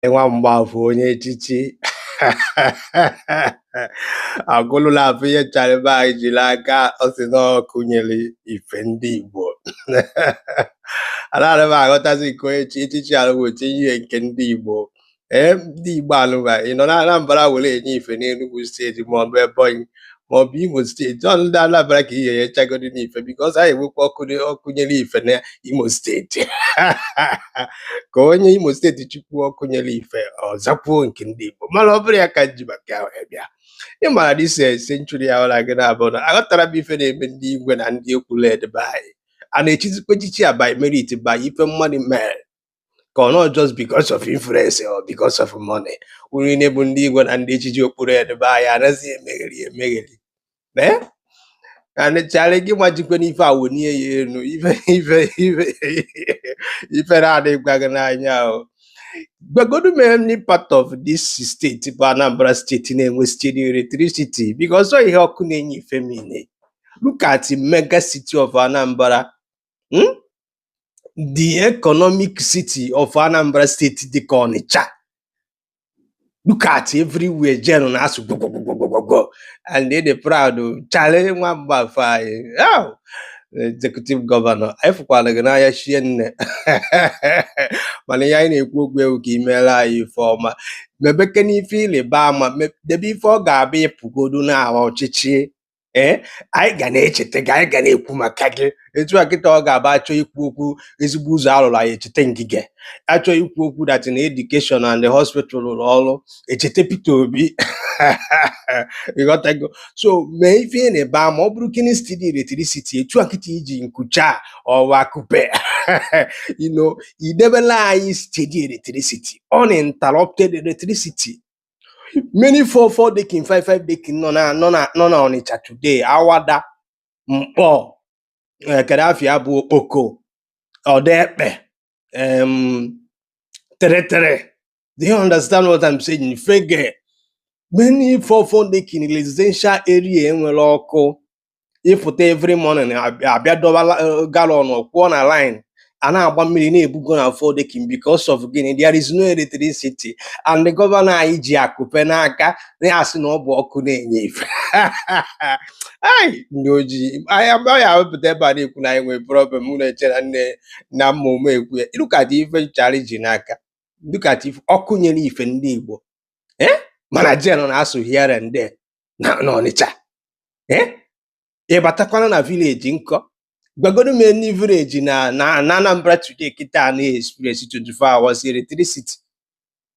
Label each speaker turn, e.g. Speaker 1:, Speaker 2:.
Speaker 1: nwa mgbafọ onye echichi agụlụla afọ ihe nchara ebe anyị jiri aka ọ sị na ọ kụnyere ife ndị Igbo anaghị m aghọtazi nke onye echichi alụwochi ihe nke ndị Igbo ndị Igbo alụba ị nọ na Anambra were enye ife n'Enugu steeti maọbụ Ebonyi maọbụ Imo steeti ọ ndị Anambra ka ihe enyechagodo n'ife bikos anyị enwekwa ọkụnyere ife na Imo steeti ka onye Imo steeti chukwu ọkụnyere ife ọzakwuo nke ndị Igbo mana ọ bụrụ ya ka ji maka ahụ bịa ịmara dịse senchuri ahụ na gị na-abụọ na aghọtara m ife na-eme ndị Igwe na ndị Ekwuled be anyị a na-echizikwa echichi a by merit by ife mmadụ mere ka ọ not just because of influence or because of money uru niile bụ ndị Igwe na ndị echichi Ekwuled be anyị anaghị emegheri anechara gị majikwe n'ife awonie ya elu ife na-adịghị gwa gị n'anya ahụ gbagodu mainly part of this state bụ Anambra steeti na-enwe steady electricity because ọ ihe ọkụ na-enye ife niile. Look at the mega city of Anambra, the economic city of Anambra state dịka Ọnịcha. Look at everywhere general na-asụ go and they proud challenge nwa mgbafọ anyị executive governor anyị fụkwara gị n'anya shie nne mana ihe anyị na-ekwu okwu ewu ka imeela anyị ife ọma mebeke n'ife ịlịba ama debe ife ọ ga-abịa ịpụgodu n'aha ọchịchị anyị ga na-echeta gị anyị ga na-ekwu maka gị etu a kịta ọ ga-aba achọ ikwu okwu ezigbo ụzọ alụrụ anyị echeta ngige achọ ikwu okwu that na education and the hospital rụrụ ọrụ echeta Peter Obi ịghọtago so mee ife ị na-ebe ama ọ bụrụ kini steady electricity etu a kịta iji nkucha ọwa kupe idebela anyị steady electricity uninterrupted electricity. Many 4 dekin 5 dekin nọ na Ọnịcha today Awada, Mkpọ, Kedafia bụ Okpoko, Ọdekpe, Tere. Do you understand what I'm saying? Fege many 4 dekin residential area enwere ọkụ ịfụta every morning abịa dọba galọn kwụọ na line a na-agba mmiri na-ebugo na 4 dekin because of gịnị there is no electricity and the governor anyị ji akụpe n'aka na-asị na ọ bụ ọkụ na-enye ife ndị ojii anyị ya wepụta ebe a na-ekwu na anyị nwere problem mụ na-eche na nne na mma ome ekwu ya ịlụkata ife chara ji n'aka dụkata ife ọkụ nyere ife ndị Igbo mana jen na-asụ here and there na Ọnịcha ịbatakwana na village nkọ gbagodo m any village na Anambra today kita na experience 24 hours electricity